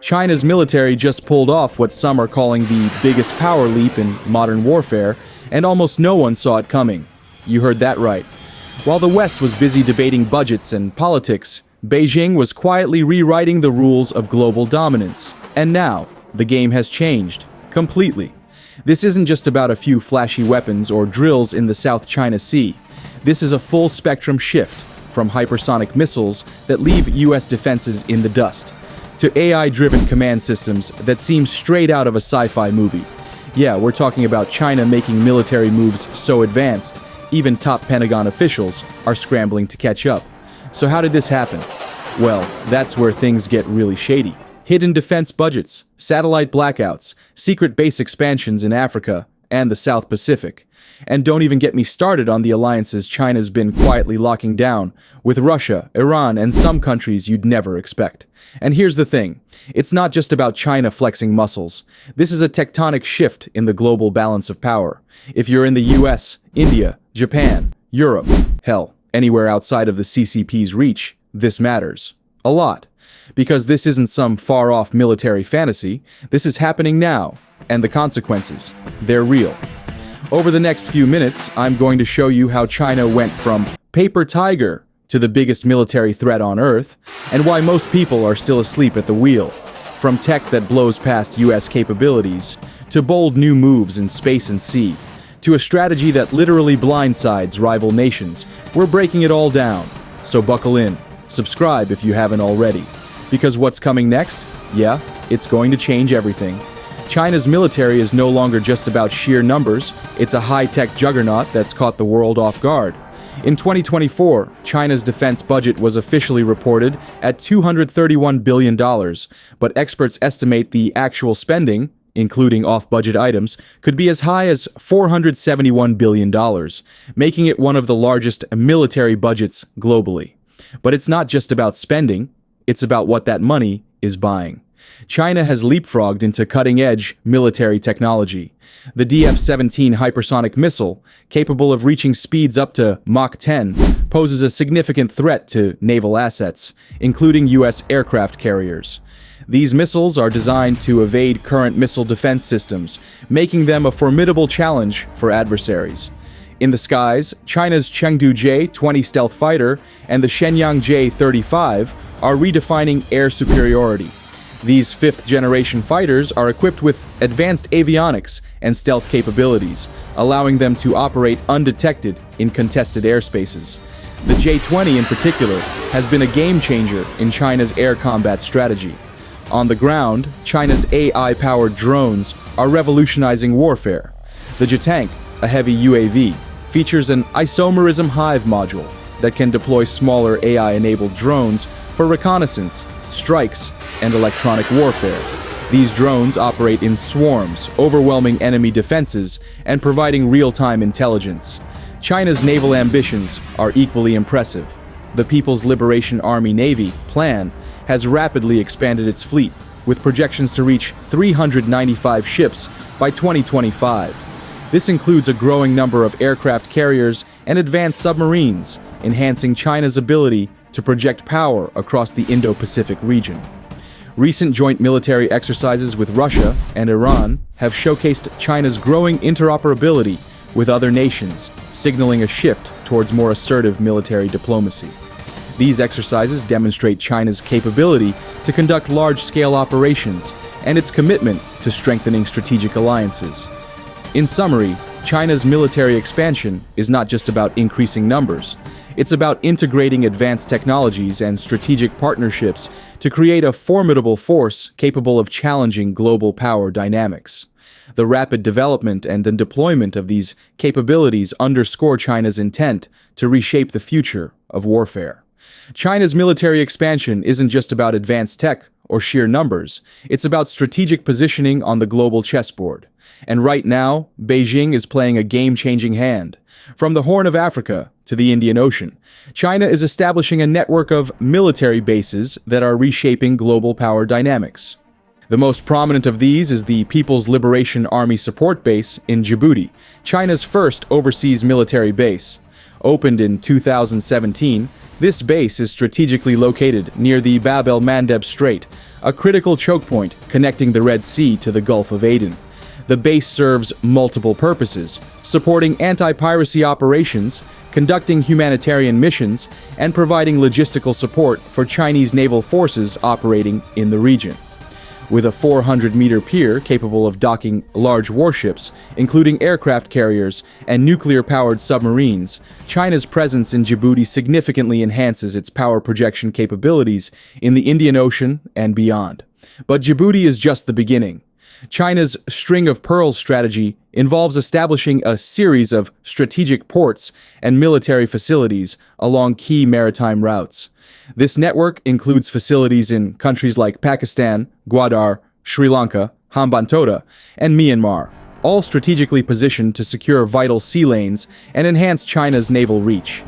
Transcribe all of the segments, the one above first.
China's military just pulled off what some are calling the biggest power leap in modern warfare, and almost no one saw it coming. You heard that right. While the West was busy debating budgets and politics, Beijing was quietly rewriting the rules of global dominance. And now, the game has changed. Completely. This isn't just about a few flashy weapons or drills in the South China Sea. This is a full-spectrum shift, from hypersonic missiles that leave U.S. defenses in the dust, to AI-driven command systems that seem straight out of a sci-fi movie. Yeah, we're talking about China making military moves so advanced, even top Pentagon officials are scrambling to catch up. So how did this happen? Well, that's where things get really shady. Hidden defense budgets, satellite blackouts, secret base expansions in Africa and the South Pacific. And don't even get me started on the alliances China's been quietly locking down with Russia, Iran, and some countries you'd never expect. And here's the thing, it's not just about China flexing muscles. This is a tectonic shift in the global balance of power. If you're in the US, India, Japan, Europe, hell, anywhere outside of the CCP's reach, this matters. A lot. Because this isn't some far-off military fantasy, this is happening now, and the consequences, they're real. Over the next few minutes, I'm going to show you how China went from paper tiger to the biggest military threat on Earth, and why most people are still asleep at the wheel. From tech that blows past US capabilities, to bold new moves in space and sea, to a strategy that literally blindsides rival nations, we're breaking it all down. So buckle in, subscribe if you haven't already. Because what's coming next? Yeah, it's going to change everything. China's military is no longer just about sheer numbers, it's a high-tech juggernaut that's caught the world off guard. In 2024, China's defense budget was officially reported at $231 billion, but experts estimate the actual spending, including off-budget items, could be as high as $471 billion, making it one of the largest military budgets globally. But it's not just about spending, it's about what that money is buying. China has leapfrogged into cutting-edge military technology. The DF-17 hypersonic missile, capable of reaching speeds up to Mach 10, poses a significant threat to naval assets, including U.S. aircraft carriers. These missiles are designed to evade current missile defense systems, making them a formidable challenge for adversaries. In the skies, China's Chengdu J-20 stealth fighter and the Shenyang J-35 are redefining air superiority. These fifth-generation fighters are equipped with advanced avionics and stealth capabilities, allowing them to operate undetected in contested airspaces. The J-20 in particular has been a game-changer in China's air combat strategy. On the ground, China's AI-powered drones are revolutionizing warfare. The Jitank, a heavy UAV, features an isomerism hive module that can deploy smaller AI-enabled drones for reconnaissance, strikes, and electronic warfare. These drones operate in swarms, overwhelming enemy defenses and providing real-time intelligence. China's naval ambitions are equally impressive. The People's Liberation Army Navy, PLAN, has rapidly expanded its fleet, with projections to reach 395 ships by 2025. This includes a growing number of aircraft carriers and advanced submarines, enhancing China's ability to project power across the Indo-Pacific region. Recent joint military exercises with Russia and Iran have showcased China's growing interoperability with other nations, signaling a shift towards more assertive military diplomacy. These exercises demonstrate China's capability to conduct large-scale operations and its commitment to strengthening strategic alliances. In summary, China's military expansion is not just about increasing numbers. It's about integrating advanced technologies and strategic partnerships to create a formidable force capable of challenging global power dynamics. The rapid development and the deployment of these capabilities underscore China's intent to reshape the future of warfare. China's military expansion isn't just about advanced tech or sheer numbers. It's about strategic positioning on the global chessboard. And right now, Beijing is playing a game-changing hand. From the Horn of Africa to the Indian Ocean, China is establishing a network of military bases that are reshaping global power dynamics. The most prominent of these is the People's Liberation Army Support Base in Djibouti, China's first overseas military base. Opened in 2017, this base is strategically located near the Bab el-Mandeb Strait, a critical choke point connecting the Red Sea to the Gulf of Aden. The base serves multiple purposes, supporting anti-piracy operations, conducting humanitarian missions, and providing logistical support for Chinese naval forces operating in the region. With a 400-meter pier capable of docking large warships, including aircraft carriers and nuclear-powered submarines, China's presence in Djibouti significantly enhances its power projection capabilities in the Indian Ocean and beyond. But Djibouti is just the beginning. China's string of pearls strategy involves establishing a series of strategic ports and military facilities along key maritime routes. This network includes facilities in countries like Pakistan, Gwadar, Sri Lanka, Hambantota, and Myanmar, all strategically positioned to secure vital sea lanes and enhance China's naval reach.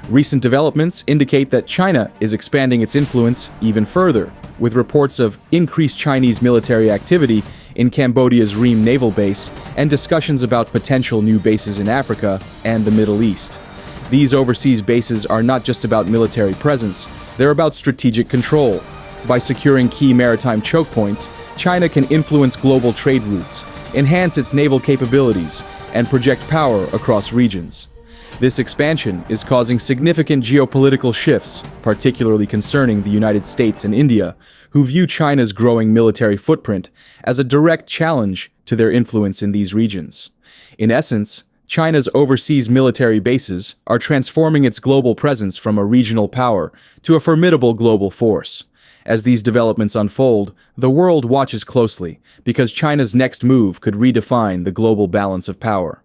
Recent developments indicate that China is expanding its influence even further, with reports of increased Chinese military activity in Cambodia's Ream naval base and discussions about potential new bases in Africa and the Middle East. These overseas bases are not just about military presence, they're about strategic control. By securing key maritime choke points, China can influence global trade routes, enhance its naval capabilities, and project power across regions. This expansion is causing significant geopolitical shifts, particularly concerning the United States and India, who view China's growing military footprint as a direct challenge to their influence in these regions. In essence, China's overseas military bases are transforming its global presence from a regional power to a formidable global force. As these developments unfold, the world watches closely, because China's next move could redefine the global balance of power.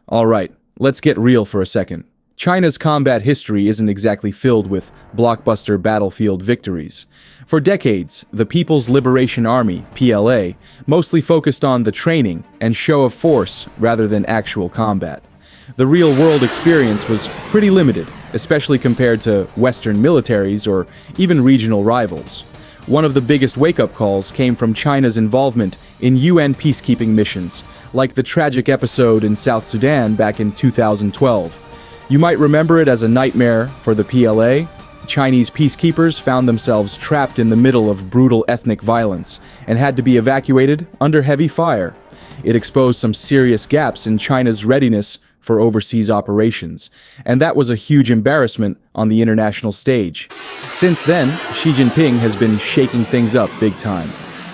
All right. Let's get real for a second. China's combat history isn't exactly filled with blockbuster battlefield victories. For decades, the People's Liberation Army, PLA, mostly focused on the training and show of force rather than actual combat. The real-world experience was pretty limited, especially compared to Western militaries or even regional rivals. One of the biggest wake-up calls came from China's involvement in UN peacekeeping missions, like the tragic episode in South Sudan back in 2012. You might remember it as a nightmare for the PLA. Chinese peacekeepers found themselves trapped in the middle of brutal ethnic violence and had to be evacuated under heavy fire. It exposed some serious gaps in China's readiness for overseas operations, and that was a huge embarrassment on the international stage. Since then, Xi Jinping has been shaking things up big time.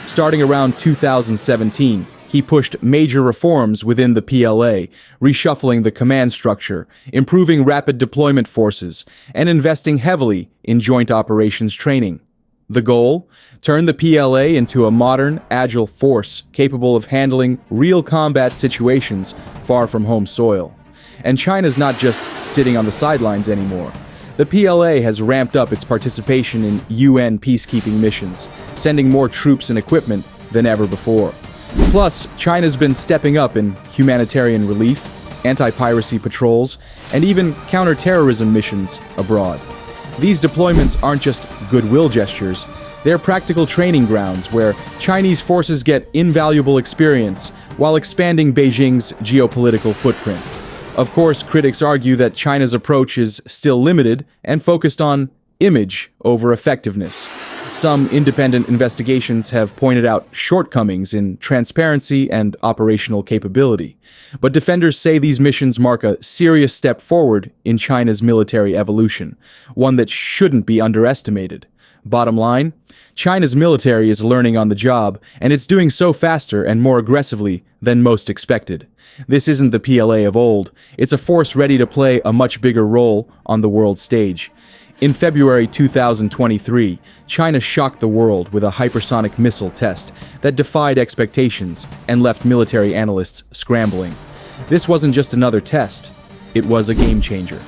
Starting around 2017, he pushed major reforms within the PLA, reshuffling the command structure, improving rapid deployment forces, and investing heavily in joint operations training. The goal? Turn the PLA into a modern, agile force capable of handling real combat situations far from home soil. And China's not just sitting on the sidelines anymore. The PLA has ramped up its participation in UN peacekeeping missions, sending more troops and equipment than ever before. Plus, China's been stepping up in humanitarian relief, anti-piracy patrols, and even counter-terrorism missions abroad. These deployments aren't just goodwill gestures, they're practical training grounds where Chinese forces get invaluable experience while expanding Beijing's geopolitical footprint. Of course, critics argue that China's approach is still limited and focused on image over effectiveness. Some independent investigations have pointed out shortcomings in transparency and operational capability. But defenders say these missions mark a serious step forward in China's military evolution, one that shouldn't be underestimated. Bottom line, China's military is learning on the job, and it's doing so faster and more aggressively than most expected. This isn't the PLA of old. It's a force ready to play a much bigger role on the world stage. In February 2023, China shocked the world with a hypersonic missile test that defied expectations and left military analysts scrambling. This wasn't just another test, it was a game changer.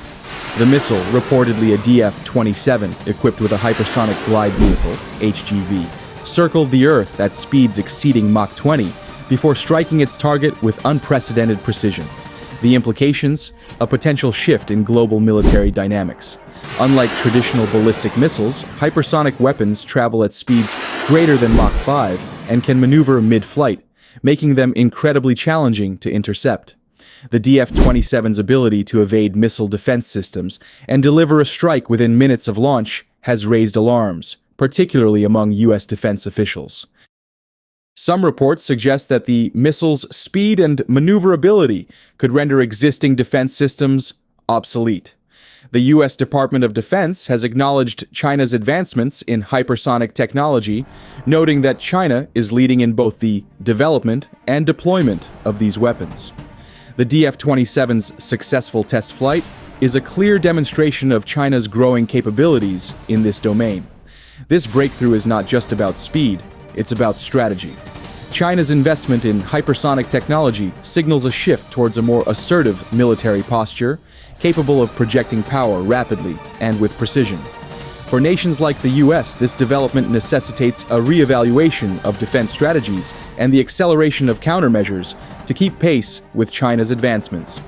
The missile, reportedly a DF-27 equipped with a hypersonic glide vehicle, HGV, circled the Earth at speeds exceeding Mach 20 before striking its target with unprecedented precision. The implications? A potential shift in global military dynamics. Unlike traditional ballistic missiles, hypersonic weapons travel at speeds greater than Mach 5 and can maneuver mid-flight, making them incredibly challenging to intercept. The DF-27's ability to evade missile defense systems and deliver a strike within minutes of launch has raised alarms, particularly among U.S. defense officials. Some reports suggest that the missile's speed and maneuverability could render existing defense systems obsolete. The U.S. Department of Defense has acknowledged China's advancements in hypersonic technology, noting that China is leading in both the development and deployment of these weapons. The DF-27's successful test flight is a clear demonstration of China's growing capabilities in this domain. This breakthrough is not just about speed, it's about strategy. China's investment in hypersonic technology signals a shift towards a more assertive military posture, capable of projecting power rapidly and with precision. For nations like the US, this development necessitates a re-evaluation of defense strategies and the acceleration of countermeasures to keep pace with China's advancements.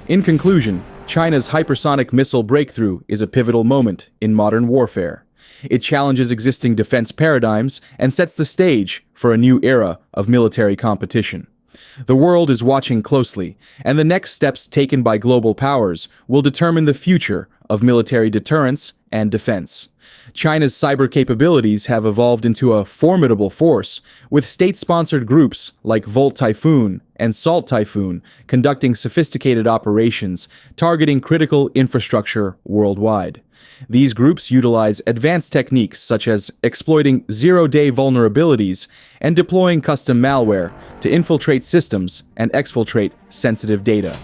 In conclusion, China's hypersonic missile breakthrough is a pivotal moment in modern warfare. It challenges existing defense paradigms and sets the stage for a new era of military competition. The world is watching closely, and the next steps taken by global powers will determine the future of military deterrence and defense. China's cyber capabilities have evolved into a formidable force, with state-sponsored groups like Volt Typhoon and Salt Typhoon conducting sophisticated operations targeting critical infrastructure worldwide. These groups utilize advanced techniques such as exploiting zero-day vulnerabilities and deploying custom malware to infiltrate systems and exfiltrate sensitive data.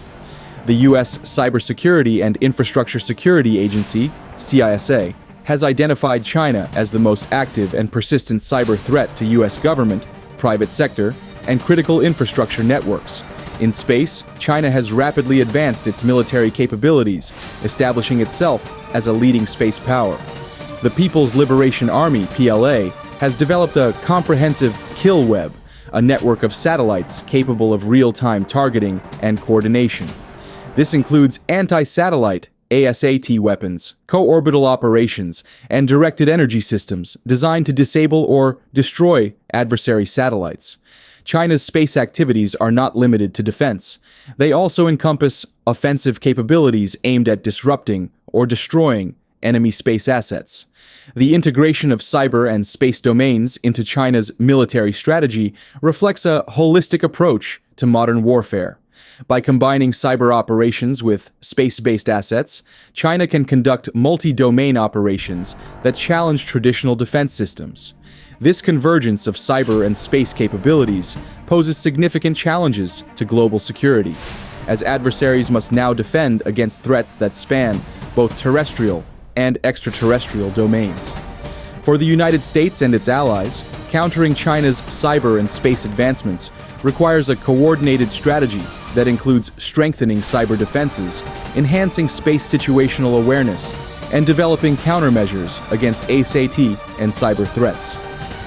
The U.S. Cybersecurity and Infrastructure Security Agency, CISA, has identified China as the most active and persistent cyber threat to U.S. government, private sector, and critical infrastructure networks. In space, China has rapidly advanced its military capabilities, establishing itself as a leading space power. The People's Liberation Army, PLA, has developed a comprehensive kill web, a network of satellites capable of real-time targeting and coordination. This includes anti-satellite ASAT weapons, co-orbital operations, and directed energy systems designed to disable or destroy adversary satellites. China's space activities are not limited to defense. They also encompass offensive capabilities aimed at disrupting or destroying enemy space assets. The integration of cyber and space domains into China's military strategy reflects a holistic approach to modern warfare. By combining cyber operations with space-based assets, China can conduct multi-domain operations that challenge traditional defense systems. This convergence of cyber and space capabilities poses significant challenges to global security, as adversaries must now defend against threats that span both terrestrial and extraterrestrial domains. For the United States and its allies, countering China's cyber and space advancements requires a coordinated strategy that includes strengthening cyber defenses, enhancing space situational awareness, and developing countermeasures against ASAT and cyber threats.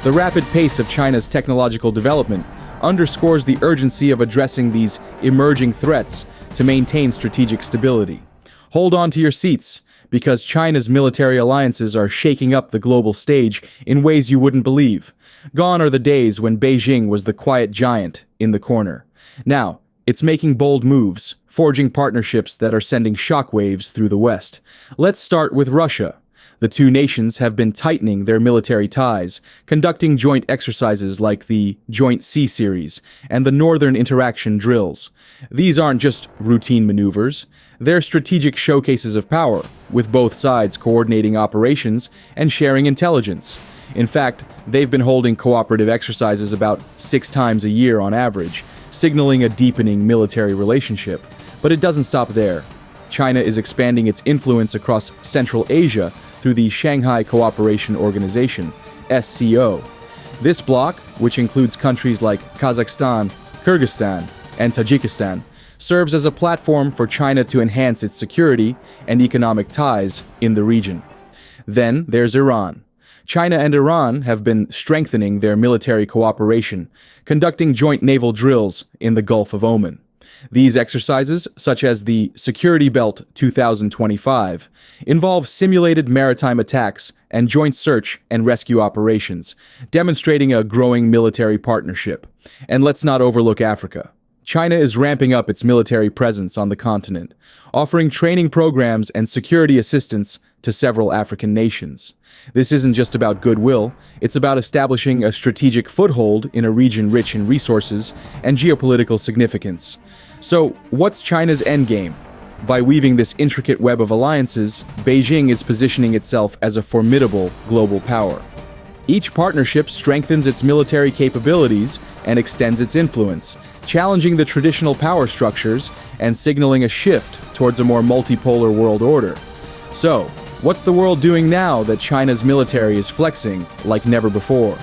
The rapid pace of China's technological development underscores the urgency of addressing these emerging threats to maintain strategic stability. Hold on to your seats, because China's military alliances are shaking up the global stage in ways you wouldn't believe. Gone are the days when Beijing was the quiet giant in the corner. Now, it's making bold moves, forging partnerships that are sending shockwaves through the West. Let's start with Russia. The two nations have been tightening their military ties, conducting joint exercises like the Joint Sea Series and the Northern Interaction Drills. These aren't just routine maneuvers, they're strategic showcases of power, with both sides coordinating operations and sharing intelligence. In fact, they've been holding cooperative exercises about 6 times a year on average, signaling a deepening military relationship. But it doesn't stop there. China is expanding its influence across Central Asia through the Shanghai Cooperation Organization, SCO. This bloc, which includes countries like Kazakhstan, Kyrgyzstan, and Tajikistan, serves as a platform for China to enhance its security and economic ties in the region. Then there's Iran. China and Iran have been strengthening their military cooperation, conducting joint naval drills in the Gulf of Oman. These exercises, such as the Security Belt 2025, involve simulated maritime attacks and joint search and rescue operations, demonstrating a growing military partnership. And let's not overlook Africa. China is ramping up its military presence on the continent, offering training programs and security assistance to several African nations. This isn't just about goodwill, it's about establishing a strategic foothold in a region rich in resources and geopolitical significance. So, what's China's endgame? By weaving this intricate web of alliances, Beijing is positioning itself as a formidable global power. Each partnership strengthens its military capabilities and extends its influence, challenging the traditional power structures and signaling a shift towards a more multipolar world order. So, what's the world doing now that China's military is flexing like never before?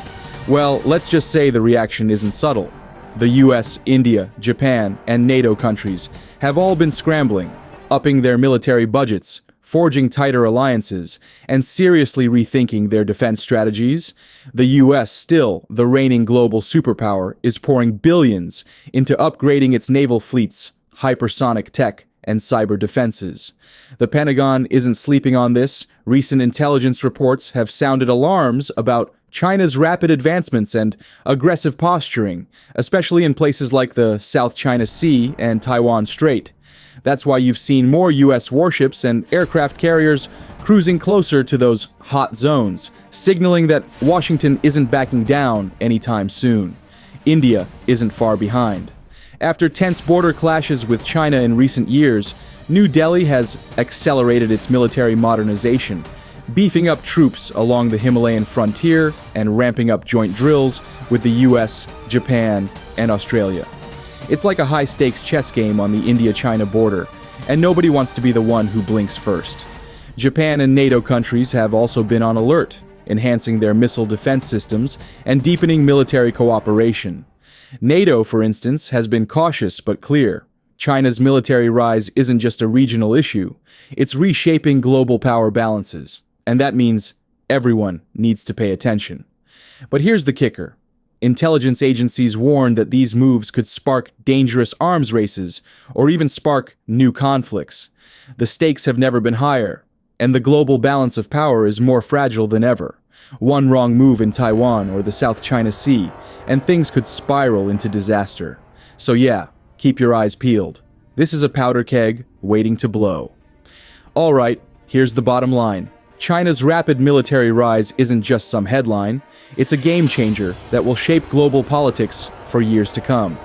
Well, let's just say the reaction isn't subtle. The US, India, Japan, and NATO countries have all been scrambling, upping their military budgets, forging tighter alliances, and seriously rethinking their defense strategies. The US, still the reigning global superpower, is pouring billions into upgrading its naval fleets, hypersonic tech, and cyber defenses. The Pentagon isn't sleeping on this. Recent intelligence reports have sounded alarms about China's rapid advancements and aggressive posturing, especially in places like the South China Sea and Taiwan Strait. That's why you've seen more US warships and aircraft carriers cruising closer to those hot zones, signaling that Washington isn't backing down anytime soon. India isn't far behind. After tense border clashes with China in recent years, New Delhi has accelerated its military modernization, beefing up troops along the Himalayan frontier and ramping up joint drills with the US, Japan, and Australia. It's like a high-stakes chess game on the India-China border, and nobody wants to be the one who blinks first. Japan and NATO countries have also been on alert, enhancing their missile defense systems and deepening military cooperation. NATO, for instance, has been cautious but clear. China's military rise isn't just a regional issue, it's reshaping global power balances, and that means everyone needs to pay attention. But here's the kicker. Intelligence agencies warn that these moves could spark dangerous arms races or even spark new conflicts. The stakes have never been higher, and the global balance of power is more fragile than ever. One wrong move in Taiwan or the South China Sea, and things could spiral into disaster. So yeah, keep your eyes peeled. This is a powder keg waiting to blow. All right, here's the bottom line. China's rapid military rise isn't just some headline, it's a game changer that will shape global politics for years to come.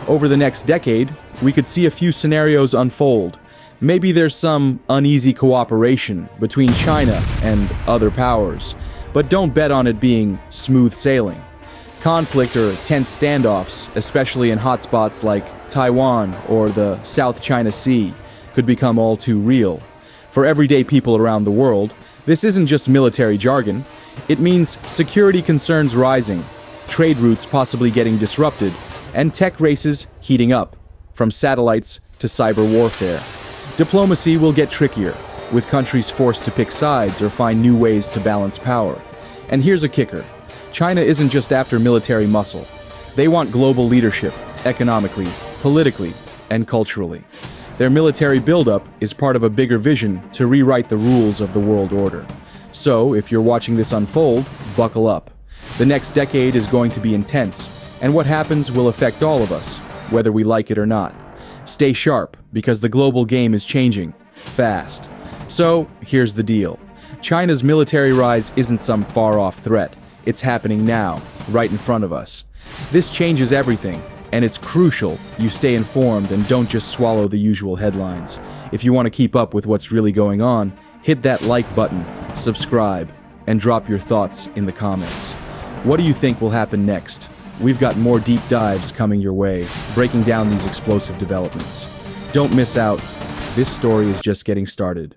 Over the next decade, we could see a few scenarios unfold. Maybe there's some uneasy cooperation between China and other powers, but don't bet on it being smooth sailing. Conflict or tense standoffs, especially in hotspots like Taiwan or the South China Sea, could become all too real. For everyday people around the world, this isn't just military jargon. It means security concerns rising, trade routes possibly getting disrupted, and tech races heating up, from satellites to cyber warfare. Diplomacy will get trickier, with countries forced to pick sides or find new ways to balance power. And here's a kicker. China isn't just after military muscle. They want global leadership, economically, politically, and culturally. Their military buildup is part of a bigger vision to rewrite the rules of the world order. So, if you're watching this unfold, buckle up. The next decade is going to be intense, and what happens will affect all of us, whether we like it or not. Stay sharp, because the global game is changing, fast. So, here's the deal. China's military rise isn't some far-off threat. It's happening now, right in front of us. This changes everything, and it's crucial you stay informed and don't just swallow the usual headlines. If you want to keep up with what's really going on, hit that like button, subscribe, and drop your thoughts in the comments. What do you think will happen next? We've got more deep dives coming your way, breaking down these explosive developments. Don't miss out. This story is just getting started.